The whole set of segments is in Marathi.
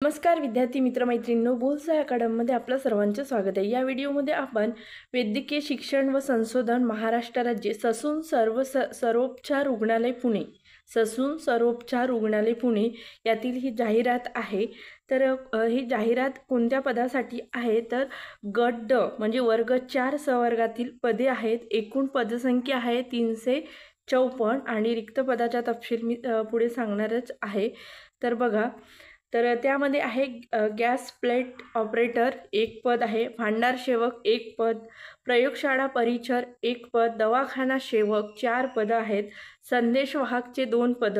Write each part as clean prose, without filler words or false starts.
नमस्कार विद्यार्थी मित्र मैत्रिणींनो, बोलसा अकॅडमीमध्ये आपलं सर्वांचं स्वागत आहे। या व्हिडिओमध्ये आपण वैद्यकीय शिक्षण व संशोधन महाराष्ट्र राज्य ससून सर्वोपचार रुग्णालय पुणे यातील ही जाहिरात आहे। तर ही जाहिरात कोणत्या पदासाठी आहे तर गट ड म्हणजे वर्ग 4 संवर्गातील पदे आहेत। एकूण पदसंख्या आहे 354 आणि रिक्त पदाचा तपशील मी पुढे सांगणारच आहे। तर बघा, तर त्यामध्ये आहे गॅस प्लेट ऑपरेटर एक पद आहे, भांडार सेवक एक पद, प्रयोगशाळा परिचर एक पद, दवाखाना सेवक 4 पद आहेत, संदेशवाहकचे 2 पद,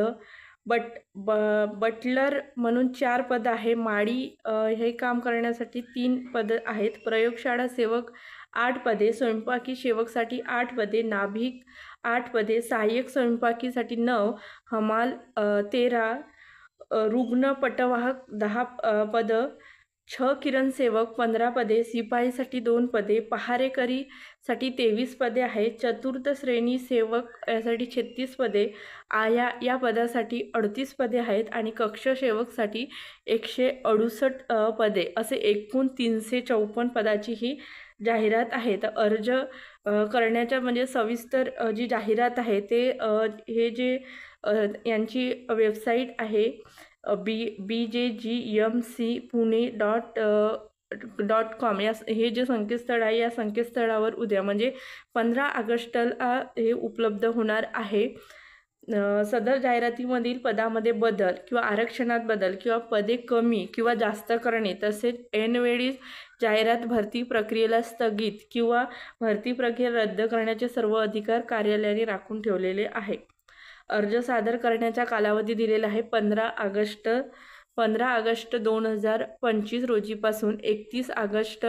बटलर म्हणून 4 पद आहे, माडी हे काम करण्यासाठी 3 पद आहेत, प्रयोगशाळा सेवक 8 पदे, स्वयंपाकी सेवकसाठी 8 पदे, नाभिक 8 पदे, सहाय्यक स्वयंपाकीसाठी 9, हमाल 13, रुग्ण पटवाहक 10 पद, किरण सेवक 15 पदे, शिपाईसाठी 2 पदे, पहारेकरीसाठी 23 पदे आहेत, चतुर्थ श्रेणी सेवक यासाठी 36 पदे, आया या पदासाठी 38 पदे आहेत आणि कक्ष सेवकसाठी 168 पदे, असे एकूण 354 पदाची ही जाहिरात आहे। तर अर्ज करण्याच्या म्हणजे सविस्तर जी जाहिरात आहे ते हे जे यांची वेबसाईट आहे bjgmcpune.com या हे जे संकेतस्थळ आहे या संकेतस्थळावर उद्या म्हणजे 15 ऑगस्टला हे उपलब्ध होणार आहे। सदर जाहिरातीमधील पदामध्ये बदल किंवा आरक्षणात बदल किंवा पदे कमी किंवा जास्त करणे तसेच ऐनवेळी जाहिरात भरती प्रक्रियेला स्थगित किंवा भरती प्रक्रिया रद्द करण्याचे सर्व अधिकार कार्यालयाने राखून ठेवलेले आहे। अर्ज सादर करण्याचा कालावधी दिलेला आहे 15 ऑगस्ट 2025 रोजीपासून 31 ऑगस्ट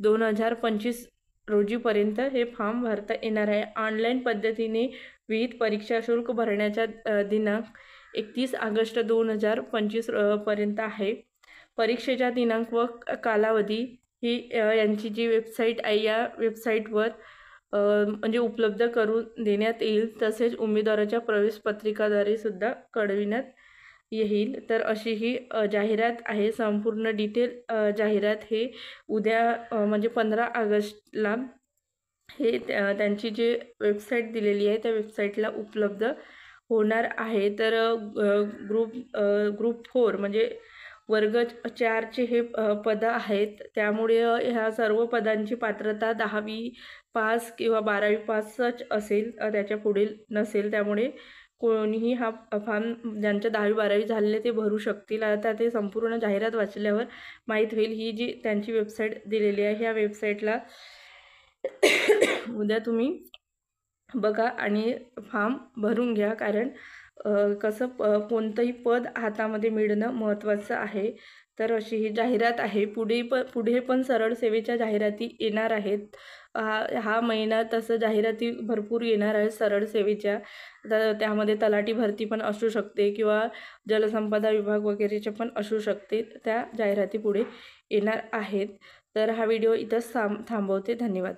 2025 रोजीपर्यंत हे फॉर्म भरता येणार आहे। ऑनलाईन पद्धतीने विहित परीक्षा शुल्क भरण्याचा दिनांक 31 ऑगस्ट 2025 पर्यंत आहे। परीक्षेचा दिनांक व कालावधी ही यांची जी वेबसाईट आहे या वेबसाईटवर म्हणजे उपलब्ध करून देण्यात येईल, तसेच उमेदवाराच्या प्रवेश पत्रिकाद्वारे सुद्धा कळविण्यात येईल। तर अशी ही जाहिरात आहे। संपूर्ण डिटेल जाहिरात हे उद्या म्हणजे 15 ऑगस्टला हे त्यांची जे वेबसाईट दिलेली आहे त्या वेबसाईटला उपलब्ध होणार आहे। तर ग्रुप 4 म्हणजे वर्ग 4चे हे पद आहेत, त्यामुळे ह्या सर्व पदांची पात्रता 10वी पास किंवा 12वी पासच असेल, त्याच्या पुढील नसेल। त्यामुळे कोणीही हा फॉर्म ज्यांच्या 10वी 12वी झालेले ते भरू शकतील। आता ते संपूर्ण जाहिरात वाचल्यावर माहीत होईल। ही जी त्यांची वेबसाईट दिलेली आहे ह्या वेबसाईटला उद्या तुम्ही बघा आणि फॉर्म भरून घ्या, कारण कसं कोणतंही पद हातामध्ये मिळणं महत्त्वाचं आहे। तर अशी ही जाहिरात आहे। पुढे पण सरळ सेवेच्या जाहिराती येणार आहेत। हा महिना तसं जाहिराती भरपूर येणार आहे सरळ सेवेच्या। त्यामध्ये तलाठी भरती पण असू शकते किंवा जलसंपदा विभाग वगैरेचे पण असू शकते, त्या जाहिराती पुढे येणार आहेत। तर हा व्हिडिओ इथंच थांबवते। धन्यवाद।